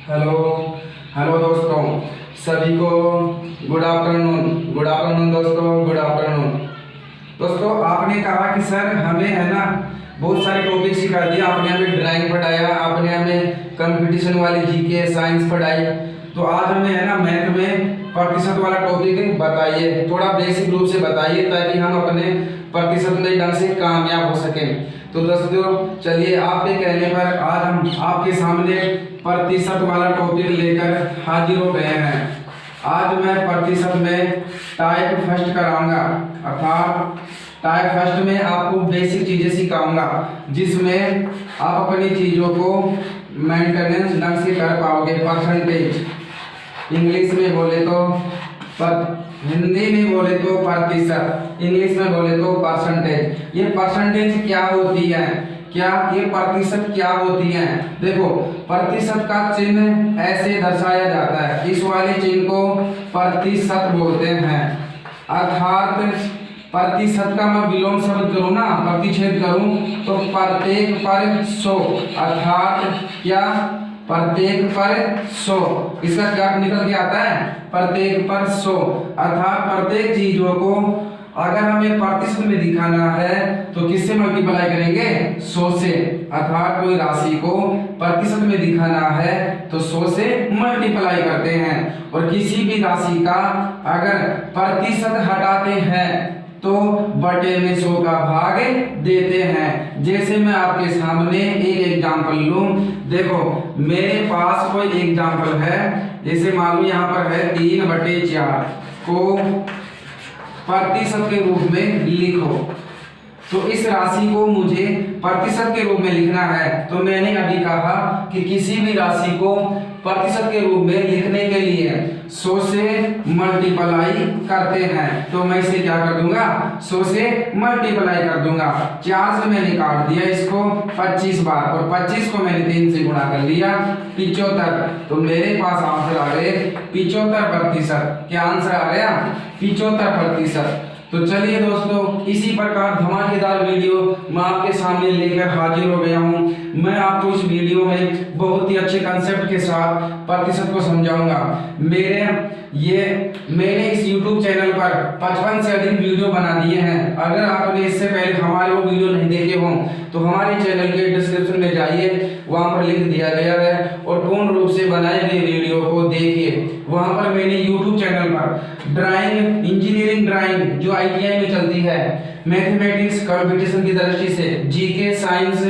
Hello hello दोस्तों, सभी को गुड आफ्टरनून दोस्तों, गुड आफ्टरनून। दोस्तों, आपने कहा कि सर हमें है ना बहुत सारे टॉपिक सिखा दिया, आपने हमें ड्राइंग पढ़ाया, आपने हमें कंपटीशन वाली जीके साइंस पढ़ाई, तो आज हमें है ना मैथ में प्रतिशत वाला टॉपिक बताइए, थोड़ा बेसिक रूप से बताइए ताकि हम अपने प्रतिशत में ढंग से कामयाब हो सकें। तो दोस्तों चलिए, आपके कहने पर आज हम आपके सामने प्रतिशत वाला टॉपिक लेकर हाजिर हो गए हैं। आज मैं प्रतिशत में टाइप फर्स्ट कराऊंगा, अर्थात टाइप फर्स्ट में आपको बेसिक चीजें सिखाऊंगा जिसमें आप अपनी चीजों को मेंटेनेंस ढंग से कर पाओगे। परसेंटेज, इंग्लिश में बोले तो हिंदी में बोले तो प्रतिशत, इंग्लिश में बोले तो परसेंटेज। ये परसेंटेज क्या होती है, क्या ये प्रतिशत क्या होती है? देखो, प्रतिशत का चिन्ह ऐसे दर्शाया जाता है, इस वाले चिन्ह को प्रतिशत बोलते हैं। अर्थात प्रतिशत का मैं विलोम शब्द करूँ ना, प्रतिच्छेद करूँ तो प्रत्येक पर 100, अर्थात क्या प्रत्येक पर 100, इसका क्या निकल के आता है? प्रत्येक पर 100, अर्थात प्रत्येक चीजों को अगर हमें प्रतिशत में दिखाना है तो किससे मल्टीप्लाई करेंगे? 100 से। अर्थात कोई राशि को प्रतिशत में दिखाना है तो 100 से मल्टीप्लाई करते हैं, और किसी भी राशि का अगर प्रतिशत हटाते हैं तो बटे में 100 का भाग देते हैं। जैसे मैं आपके सामने एक एग्जांपल लूं, देखो मेरे पास कोई एग्जांपल है, जैसे मान लो यहाँ पर है 3/4 को प्रतिशत के रूप में लिखो, तो इस राशि को मुझे प्रतिशत के रूप में लिखना है। तो मैंने अभी कहा कि किसी भी राशि को प्रतिशत के रूप में लिखने के लिए 100 से मल्टीप्लाई करते हैं, तो मैं इसे क्या कर दूंगा? 100 से मल्टीप्लाई कर दूंगा। 4 से मैंने काट दिया इसको 25 बार, और 25 को मैंने 3 से गुणा कर लिया 75, तो मेरे पास आंसर आ गए 75%। क्या आंसर आ गया? 75%। तो चलिए दोस्तों, इसी प्रकार धमाकेदार वीडियो मैं आपके सामने लेकर हाजिर हो गया हूं। मैं आपको इस वीडियो में बहुत ही अच्छे कंसेप्ट के साथ प्रतिशत को समझाऊंगा। मैंने इस YouTube चैनल पर 55 से अधिक वीडियो बना दिए हैं। अगर आपने इससे पहले हमारे वो वीडियो नहीं देखे हों तो हमारे चैनल के डिस्क्रिप्शन में जाइए, वहां पर लिंक दिया गया है, और पूर्ण रूप से बनाए गए वीडियो को देखिए। वहां पर मैंने YouTube चैनल पर ड्राइंग, इंजीनियरिंग ड्राइंग जो ITI में चलती है, मैथमेटिक्स कंपटीशन की दृष्टि से, जीके साइंस,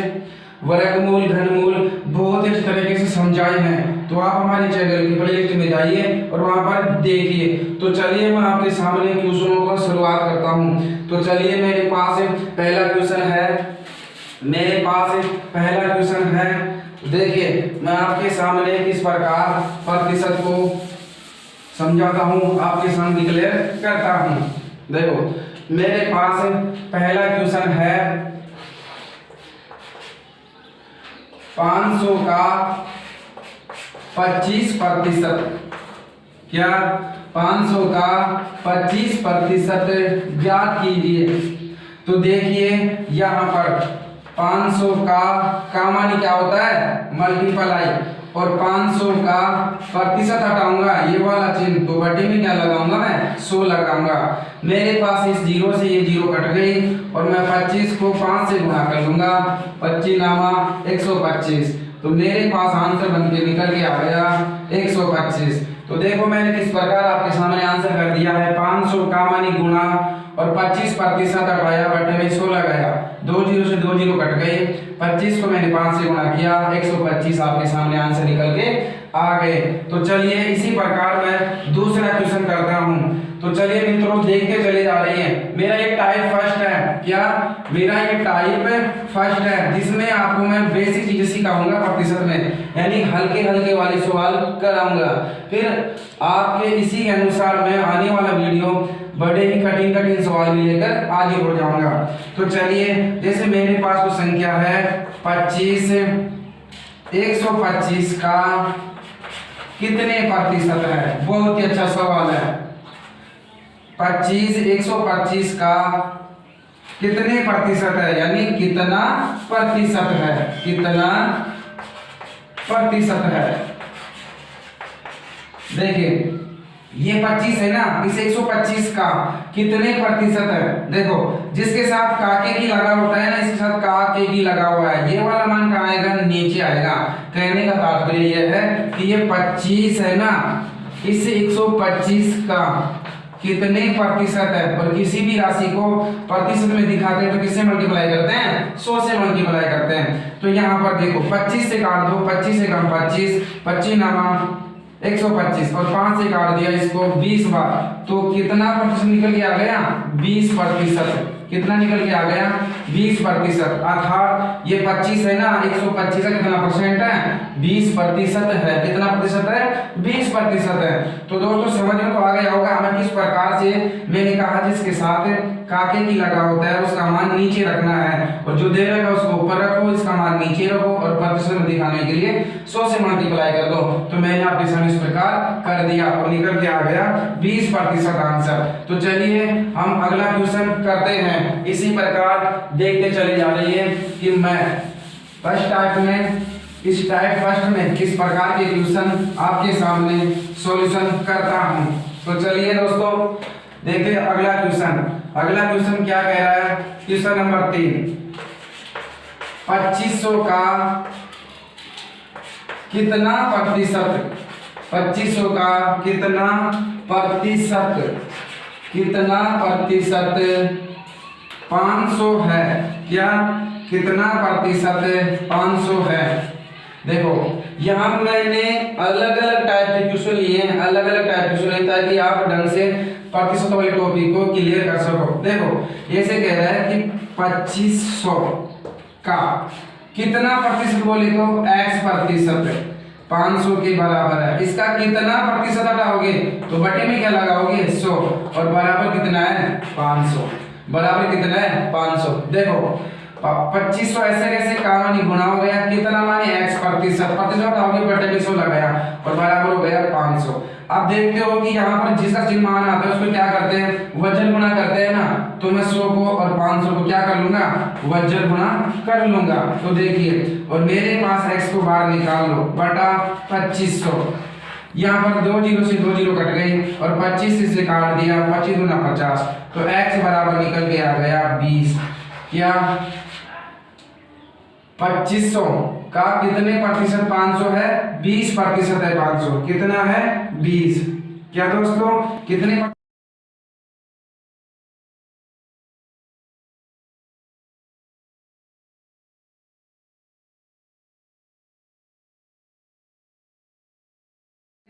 वर्गमूल, घनमूल बहुत अच्छी तरीके से समझाए हैं। तो आप हमारे चैनल की प्लेलिस्ट में जाइए और वहां पर देखिए। तो चलिए मैं आपके सामने क्वेश्चनों का शुरुआत करता हूं। तो चलिए, मेरे पास पहला क्वेश्चन है, देखिए मैं आपके सामने किस प्रकार प्रतिशत को समझाता हूं, आपके सामने डिक्लेयर करता हूं। देखो मेरे पास पहला क्वेश्चन है 500 का 25%। क्या? 500 का 25% ज्ञात कीजिए। तो देखिए यहाँ पर 500 का मानी क्या होता है? मल्टीप्लाई, और 500 का प्रतिशत हटाऊंगा ये वाला चिन्ह, तो बटे में क्या लगाऊंगा? मैं 100 लगाऊंगा। मेरे पास इस 0 से ये 0 कट गई, और मैं 25 को 5 से गुणा कर लूंगा, 25 नामा 125, तो मेरे पास आंसर बन के निकल के आ गया 125। तो देखो मैंने किस प्रकार आपके सामने आंसर कर दिया है। 500 का मानी गुणा, और 25% हटाया, बटे में 100 लगाया, 2 0 से 2 0 कट गए, 25 को मैंने 5 से गुणा किया, 125 आपके सामने आंसर निकल के आ गए। तो चलिए इसी प्रकार मैं दूसरा क्वेश्चन करता हूं। तो चलिए मित्रों, देखते चले जा रही है। मेरा ये टाइप फर्स्ट है। क्या? मेरा ये टाइप फर्स्ट है, जिसमें आपको मैं बेसिक चीजें सिखाऊंगा प्रतिशत में, यानी हल्के हल्के वाले सवाल कराऊंगा। फिर आपके इसी अनुसार मैं आने वाला वीडियो बड़े ही कठिन सवाल भी लेकर हाजिर हो जाऊंगा। तो चलिए, जैसे मेरे पास तो संख्या है 25, 125 का कितने प्रतिशत है? बहुत ही अच्छा सवाल है। 25, 125 का कितने प्रतिशत है, यानी कितना प्रतिशत है, कितना प्रतिशत है। देखिए ये 25 है ना, इस 125 का कितने प्रतिशत है? देखो जिसके साथ काके की लगा होता है ना, इसके साथ काके की लगा हुआ है, ये वाला मान कहाँ आएगा? नीचे आएगा। कहने का तात्पर्य यह है कि ये 25 है ना, इस 125 का कितने प्रतिशत है? और किसी भी राशि को प्रतिशत में दिखाते हैं तो किससे मल्टीप्लाई करते हैं? 100 से मल्टीप्लाई करते हैं। तो यहाँ पर देखो 25 से काट दो, 25 से कम 25, 25 नामा 125 और 5 से काट दिया इसको 20 बार, तो कितना प्रतिशत निकल के आ गया? 20%। कितना निकल के आ गया? 20%। अर्थात ये 25 है ना, 125 का कितना परसेंट है? 20% है। कितना प्रतिशत है? 20% है। तो दोस्तों समझ में तो आ गया होगा हमें किस प्रकार से मैंने कहा जिसके साथ काके की लगा होता है उसका मान नीचे रखना है, और जो दे रखा उसको ऊपर रखो, इसका मान नीचे रखो, और प्रतिशत में दिखाने के लिए 100 से मल्टीप्लाई कर दो। तो मैंने आपके सामने इस प्रकार कर दिया और निकल के आ गया 20% आंसर। तो चलिए हम अगला क्वेश्चन करते हैं। इसी प्रकार देखते चले जा रही है कि मैं फर्स्ट टाइप में किस प्रकार के क्वेश्चन आपके सामने सॉल्यूशन करता हूं। तो चलिए दोस्तों देखते हैं अगला क्वेश्चन क्या कह रहा है। क्वेश्चन नंबर 3, 2500 का कितना प्रतिशत? 2500 का कितना प्रतिशत? 500 है क्या? कितना प्रतिशत? 500 है। देखो यहाँ मैंने अलग अलग टाइप के क्वेश्चन लिए हैं, अलग अलग टाइप के क्वेश्चन ताकि आप ढंग से प्रतिशत वाले टॉपिक को क्लियर कर सको। देखो ऐसे कह रहा है कि 2500 का कितना प्रतिशत, बोले तो x%, 500 के बराबर है। इसका कितना प्रतिशत हटाओगे तो बटे में क्या लगाओगे? 100, और बराबर कितना है? 500। बराबर कितना है? 500। देखो 2500 ऐसे कैसे कामानी गुना हो गया, कितना माने x%, प्रतिशत हटाओगे बटे में 100 लगाया और बराबर हो गया 500। अब देखते हो कि यहाँ पर जिसका चिन्ह मान आता है उसको क्या करते हैं? वज्र गुना करते हैं ना। तो मैं 100 को और 500 को क्या कर लूंगा? वज्र गुना कर लूंगा। तो देखिए, और मेरे पास x को बाहर निकाल लो, बटा 2500। यहाँ पर 2 जीरो से 2 जीरो कट गई और 25 से काट दिया, 25 गुना 50, तो x बराबर निकल के आ गया 20। क्या 2500 का कितने प्रतिशत 500 है? 20% है 500। कितना है? 20। क्या दोस्तों कितने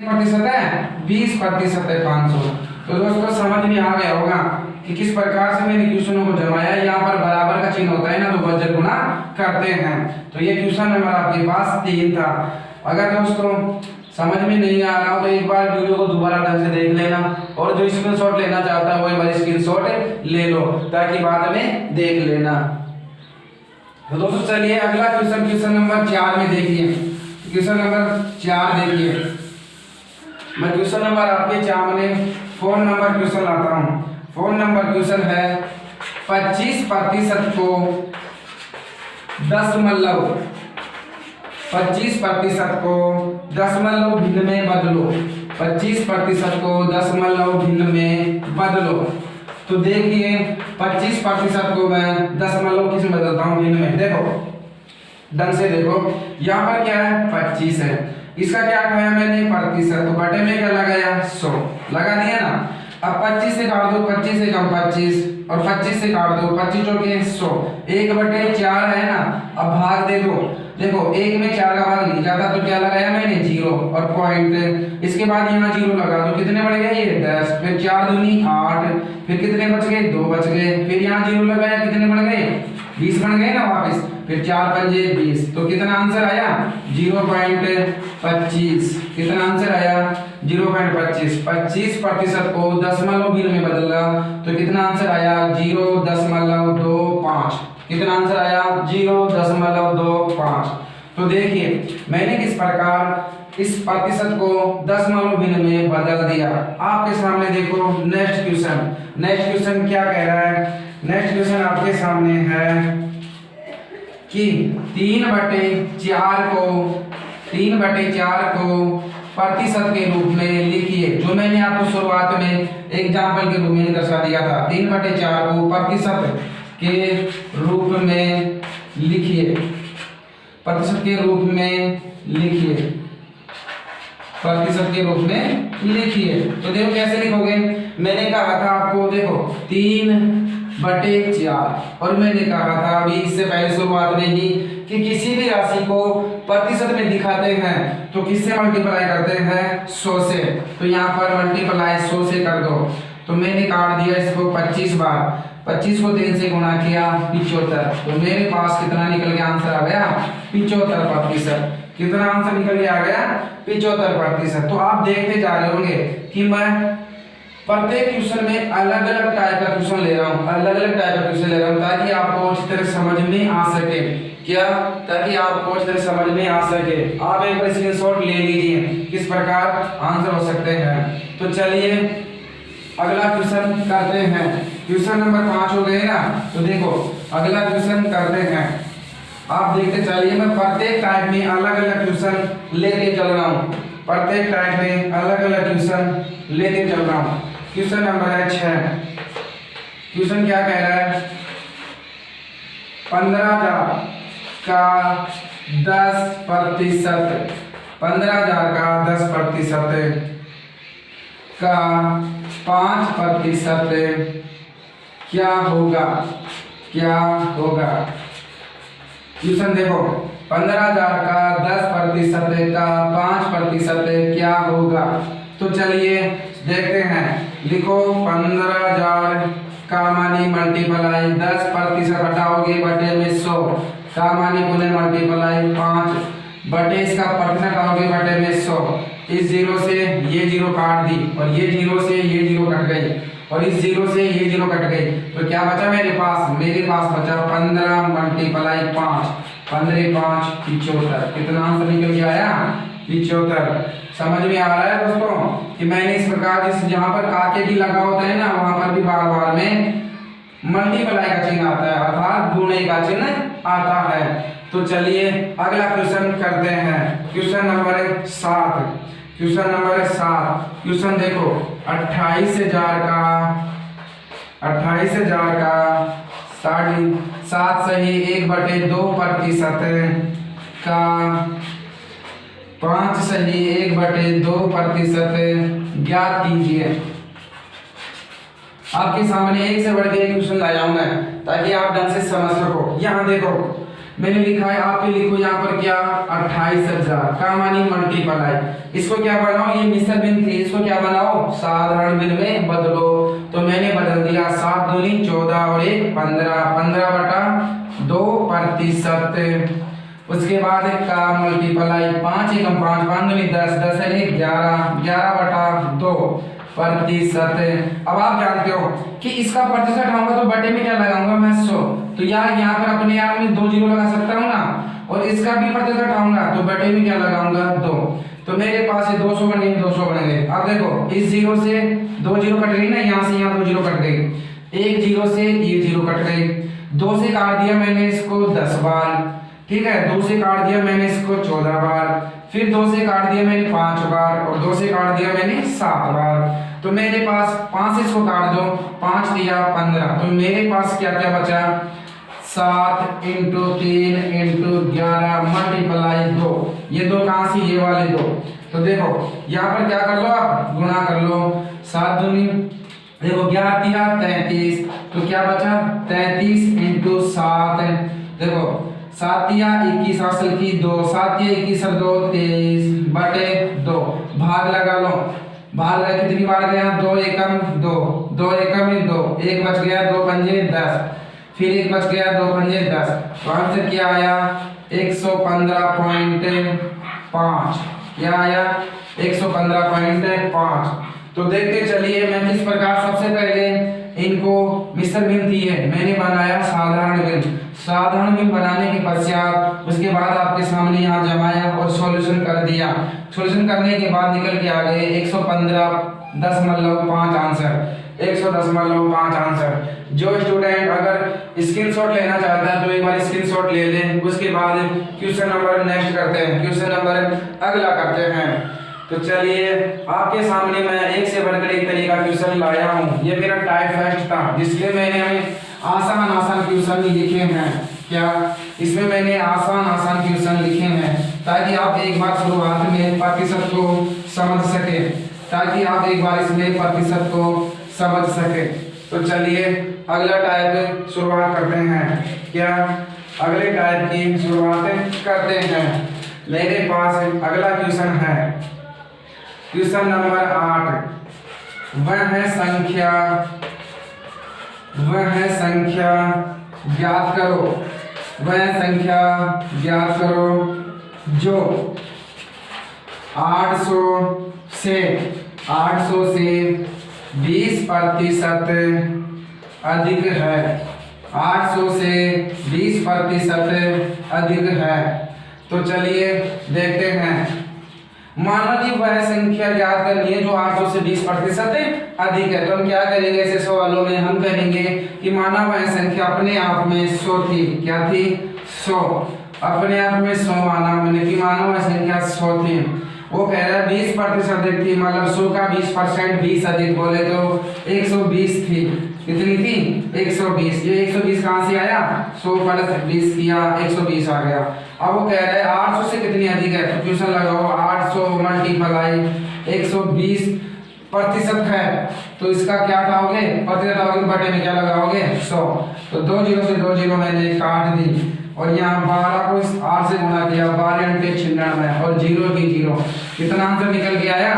प्रतिशत है? 20% है 500। तो दोस्तों समझ में आ गया होगा कि किस प्रकार से मैंने क्वेश्चनों को जमाया। यहाँ पर बराबर का चिन्ह होता है ना, तो वज्र गुना करते हैं। तो ये क्वेश्चन नंबर आपके पास 3 था। अगर दोस्तों समझ में नहीं आ रहा हो तो एक बार वीडियो को दोबारा ढंग से देख लेना, और जो स्क्रीनशॉट लेना चाहता है वो एक बार स्क्रीनशॉट ले लो ताकि बाद में देख लेना। तो दोस्तों चलिए अगला क्वेश्चन नंबर 4 में देखिए। क्वेश्चन नंबर 4 देखिए, मैं क्वेश्चन नंबर आपके सामने 4 नंबर क्वेश्चन लाता हूँ। 4 नंबर क्वेश्चन है 25% को 25% को दशमलव भिन्न में बदलो। 25% को दशमलव भिन्न में बदलो। तो देखिए 25% को मैं दशमलव किस में बदलता हूँ? भिन्न में। देखो ढंग से देखो, यहाँ पर क्या है? 25 है, इसका क्या उठाया मैंने? प्रतिशत, तो बटे में क्या लगाया? 100 लगा दिया ना। अब 25 से काट दो, 25 से कम 25, और 25 से काट दो, 25 चौके 100, 1/4 है ना। अब भाग दे दो, देखो 1 में 4 का भाग नहीं जाता, तो क्या लगाया मैंने? 0 और पॉइंट। इसके बाद यहाँ 0 लगा दो, कितने बढ़ गए? ये 10, फिर 4 दूनी 8, फिर कितने बच गए? 2 बच गए, फिर यहाँ 0 लगाया, कितने बढ़ गए? 20 बन गए ना वापस, फिर 4 पंजे 20। तो कितना आंसर आया? 0.25। कितना आंसर आया? 0.25। 25% को दशमलव भिन्न में बदला तो कितना आंसर आया? 0.25। कितना आंसर आया? 0.25। तो देखिए मैंने किस प्रकार इस प्रतिशत को दशमलव भिन्न में बदल दिया। आपके सामने देखो नेक्स्ट क्वेश्चन क्या कह रहा है। नेक्स्ट क्वेश्चन आपके सामने है कि 3/4 को प्रतिशत के रूप में लिखिए। जो मैंने आपको शुरुआत में एग्जाम्पल के रूप में दर्शा दिया था, 3/4 को प्रतिशत के रूप में लिखिए, प्रतिशत के रूप में लिखिए, प्रतिशत के रूप में लिखिए। तो देखो कैसे लिखोगे, मैंने कहा था आपको, देखो 3/4, और मैंने कहा था अभी इससे पहले शुरुआत में ही कि किसी भी राशि को प्रतिशत में दिखाते हैं तो किससे मल्टीप्लाई करते हैं, 100 से। तो यहाँ पर मल्टीप्लाई 100 से कर दो। तो मैंने काट दिया इसको 25 बार, 25 को 3 से गुणा किया 75। तो मेरे पास कितना निकल गया, आंसर आ गया 75%। कितना आंसर निकल के आ गया, 75%। तो आप देखते जा रहे होंगे कि मैं प्रत्येक क्वेश्चन में अलग अलग टाइप का क्वेश्चन ले रहा हूँ, अलग अलग टाइप का क्वेश्चन ले रहा हूँ ताकि आपको अच्छी तरह समझ में आ सके। क्या, ताकि आपको अच्छी तरह समझ में आ सके। आप एक बार स्क्रीनशॉट ले लीजिए किस प्रकार आंसर हो सकते हैं। तो चलिए अगला क्वेश्चन करते हैं। क्वेश्चन नंबर 5 हो गए ना। तो देखो अगला क्वेश्चन करते हैं, आप देखते चलिए। मैं प्रत्येक टाइप में अलग अलग क्वेश्चन लेके चल रहा हूँ, प्रत्येक टाइप में अलग अलग क्वेश्चन लेके चल रहा हूँ। क्वेश्चन नंबर है 6। क्वेश्चन क्या कह रहा है, 15,000 का 10%, 15,000 का 10% का 5% क्या होगा, क्या होगा। क्वेश्चन देखो, 15,000 का 10% का 5% क्या होगा। तो चलिए देखते हैं। लिखो 15,000 का मानी मल्टीप्लाई 10% हटाओगे बटे में 100 का मानी पुनः मल्टीप्लाई 5 बटे इसका प्रतिशत हटाओगे बटे में 100। इस जीरो से ये जीरो काट दी और ये जीरो से ये जीरो कट गई और इस जीरो से ये जीरो कट गई। तो क्या बचा मेरे पास, मेरे पास बचा 15 मल्टीप्लाई 5, 15 5 75। कितना आंसर निकल के आया, 75। समझ में आ रहा है दोस्तों कि मैंने इस प्रकार जिस जहां पर काके की लगा होता है ना, वहां पर भी बार बार में मल्टीप्लाई का चिन्ह आता है, अर्थात गुणे का चिन्ह आता है। तो चलिए अगला क्वेश्चन करते हैं। Question number 7। Question number 7। Question देखो, 28,000 का 7 सही 1/2% का 5 सही 1/2% ज्ञात कीजिए। आपके सामने एक से बढ़ के एक क्वेश्चन लाया हूं मैं ताकि आप ढंग से समझ सको। यहाँ देखो मैंने लिखा है, आप भी लिखो यहाँ पर क्या, 28,000 का मानी मल्टीप्लाई, इसको क्या बनाओ, ये मिश्र भिन्न थी, इसको क्या बनाओ, साधारण भिन्न में बदलो। तो मैंने बदल दिया 7 दूनी 14 और 1 15, 15/2%। उसके बाद का मल्टीप्लाई 5 एकम 5, 5 दूनी 10, 10 है 11, 11/2%। अब आप जानते हो कि इसका प्रतिशत हटाऊंगा तो बटे में क्या लगाऊंगा मैं, 100। तो यार यहाँ पर अपने आप में 2 जीरो लगा सकता हूँ ना, और इसका भी प्रतिशत हटाऊंगा तो बटे में क्या लगाऊंगा, 2। तो मेरे पास ये 200 बन गए, 200 बन गए। अब देखो इस जीरो से 2 जीरो कट गई ना, यहाँ से यहाँ 2 जीरो कट गई, एक जीरो से ये जीरो कट गई, 2 से काट दिया मैंने इसको 10 बार, ठीक है, 2 से काट दिया मैंने इसको 14 बार, फिर 2 से काट दिया मैंने 5 बार, और 2 से काट दिया मैंने 7 बार। तो मेरे पास 5 से इसको काट दो, 5 दिया 15। तो मेरे पास क्या क्या बचा, 7 × 3 × 11 मल्टीप्लाई 2। ये 2 कहाँ से, ये वाले 2। तो देखो यहाँ पर क्या कर लो, आप गुणा कर लो, 7 दूनी देखो 11 3 33। तो क्या बचा, 33 × 7। देखो 7 21 असल की 2, 7 21 और 2 23 बटे 2। भाग लगा लो, भाग लगा कितनी बार गया, 2 एकम 2, 2 एकम 2, 1 बच गया, 2 पंजे 10, फिर 1 बच गया, 2 पंजे 10। तो आंसर क्या आया, 115.5। क्या आया, 115.5। तो देखते चलिए मैं किस प्रकार सबसे पहले इनको मिश्र भिन्न थी है मैंने बनाया साधारण भिन्न। साधारण भिन्न बनाने के पश्चात उसके बाद आपके सामने यहाँ जमाया और सॉल्यूशन कर दिया। सॉल्यूशन करने के बाद निकल के आ गए 115.5 आंसर, 110.5 आंसर। जो स्टूडेंट अगर स्क्रीनशॉट लेना चाहता है तो एक बार स्क्रीनशॉट ले लें। उसके बाद क्वेश्चन नंबर नेक्स्ट करते हैं, क्वेश्चन नंबर अगला करते हैं। तो चलिए आपके सामने मैं एक से बढ़कर एक तरीका क्वेश्चन लाया हूँ। ये मेरा टाइप फर्स्ट था जिसमें मैंने आसान आसान क्वेश्चन लिखे हैं। क्या इसमें मैंने आसान आसान क्वेश्चन लिखे हैं ताकि आप एक बार शुरुआत में प्रतिशत को समझ सके, ताकि आप एक बार इसमें प्रतिशत को समझ सके। तो चलिए अगला टाइप शुरुआत करते हैं। क्या अगले टाइप की शुरुआत करते हैं। मेरे पास अगला क्वेश्चन है, क्वेश्चन नंबर 8। वह संख्या ज्ञात करो, वह संख्या ज्ञात करो जो 800 से 20% अधिक है। 800 से 20% अधिक है। तो चलिए देखते हैं। माना कि वह संख्या ज्ञात करनी है जो 800 से 20% अधिक है। तो हम क्या करेंगे ऐसे सवालों में, हम करेंगे कि माना वह संख्या अपने आप में 100 थी। क्या थी? 100। अपने आप में 100 माना मैंने कि माना वह संख्या 100 थी। वो कह रहा है 20% अधिक थी, मतलब 100 का 20%, 20 अधिक बोले तो 120 थी। कितनी थी? 120। ये 120 कहाँ से आया? 100 प्लस 20 किया 120 आ गया। अब वो कह रहा है 800 से कितनी अधिक है। तो क्वेश्चन लगाओ 800 मल्टीप्लाई 120% है। तो इसका क्या उठाओगे? प्रतिशत आओगे, बटे में क्या लगाओगे? 100। तो 2 जीरो से 2 जीरो मैंने काट दी और यहाँ 12 को इस 8 से गुणा किया, 12 × 96 और 0 की 0। कितना आंसर निकल के आया?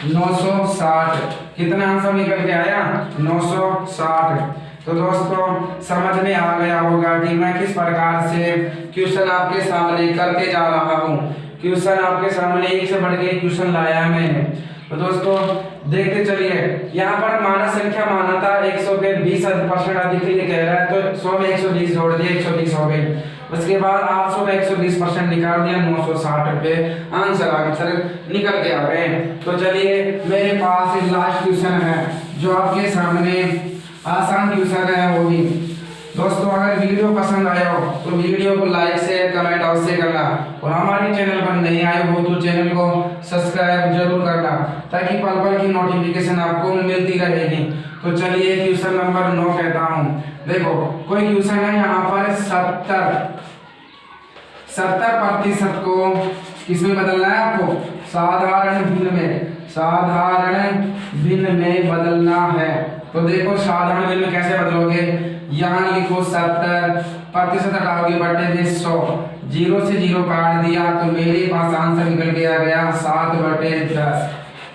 960। कितना आंसर निकल के आया? 960। तो दोस्तों समझ में आ गया होगा कि मैं किस प्रकार से क्वेश्चन आपके सामने करते जा रहा हूँ। क्वेश्चन आपके सामने एक से बढ़ के क्वेश्चन लाया मैंने। तो दोस्तों देखते चलिए, यहाँ पर माना संख्या माना था 100 के 20% अधिक के लिए कह रहा है। तो 100 में 120 जोड़ दिया, 120 हो गई। उसके बाद 800 का 120% निकाल दिया, 960 रुपये आंसर आ गया, सर निकल के आ गए। तो चलिए मेरे पास लास्ट क्वेश्चन है जो आपके सामने आसान क्वेश्चन है वो भी। दोस्तों अगर वीडियो पसंद आया हो तो वीडियो को लाइक शेयर कमेंट अवश्य करना, और हमारे चैनल पर नहीं आए हो तो चैनल को सब्सक्राइब जरूर करना ताकि पल पल की नोटिफिकेशन आपको मिलती रहेगी। तो चलिए क्वेश्चन नंबर 9 कहता हूँ। देखो कोई क्वेश्चन है यहाँ पर 70% को किसमें बदलना है आपको? साधारण भिन्न में। साधारण भिन्न में बदलना है। तो देखो साधारण भिन्न में कैसे बदलोगे? यहाँ लिखो 70%, हटाओगे बटे में 100, 0 से 0 काट दिया तो मेरे पास आंसर निकल के आ गया 7/10।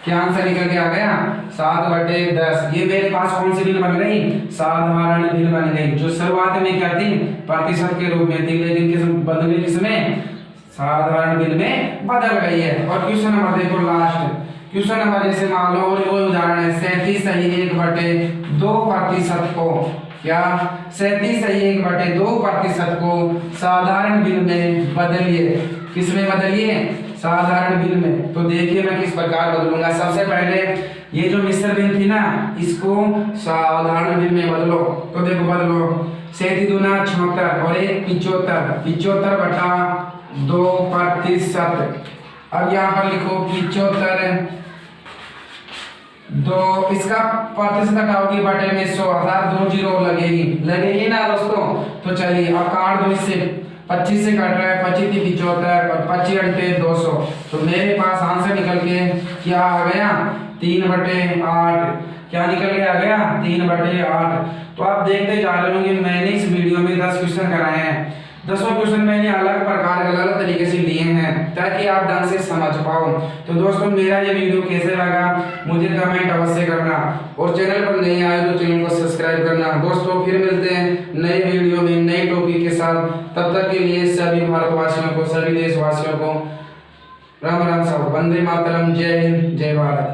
क्या आंसर निकल के आ गया? 7/10। ये मेरे पास कौन सी भिन्न बन गई? साधारण भिन्न बन गई, जो शुरुआत में क्या थी? प्रतिशत के रूप में थी, लेकिन किस बदल गई? किसमें? साधारण भिन्न में बदल गई है। और क्वेश्चन नंबर देखो लास्ट क्वेश्चन नंबर, जैसे मान लो और कोई उदाहरण है 37 सही 1/2% को, क्या 37 सही 1/2% को साधारण भिन्न में बदलिए। किस में बदलिए? साधारण भिन्न में। तो देखिए मैं किस प्रकार बदलूंगा। सबसे पहले ये जो मिश्र भिन्न थी ना, इसको साधारण भिन्न में बदलो। तो देखो बदलो, 37 दूना 76 और 1 75, 75/2%। अब यहाँ पर लिखो 75 2, इसका प्रतिशत हटाओगे बटे में 100, अर्थात 2 जीरो लगेगी ना दोस्तों। तो चलिए अब काट दो इससे, 25 से कट रहा है, 25 की 75 और 25 × 200। तो मेरे पास आंसर निकल के क्या आ गया? 3/8। क्या निकल के आ गया? 3/8। तो आप देखते जा रहे होंगे मैंने इस वीडियो में 10 क्वेश्चन कराए हैं। 10 क्वेश्चन मैंने अलग प्रकार अलग तरीके से लिए हैं ताकि आप ढंग से समझ पाओ। तो दोस्तों मेरा ये वीडियो कैसे लगा मुझे कमेंट अवश्य करना, और चैनल पर नहीं आए तो चैनल को सब्सक्राइब करना। दोस्तों फिर मिलते हैं नए वीडियो में नए टॉपिक के साथ। तब तक के लिए सभी भारतवासियों को, सभी देशवासियों को राम राम साहब, वंदे मातरम, जय हिंद, जय भारत।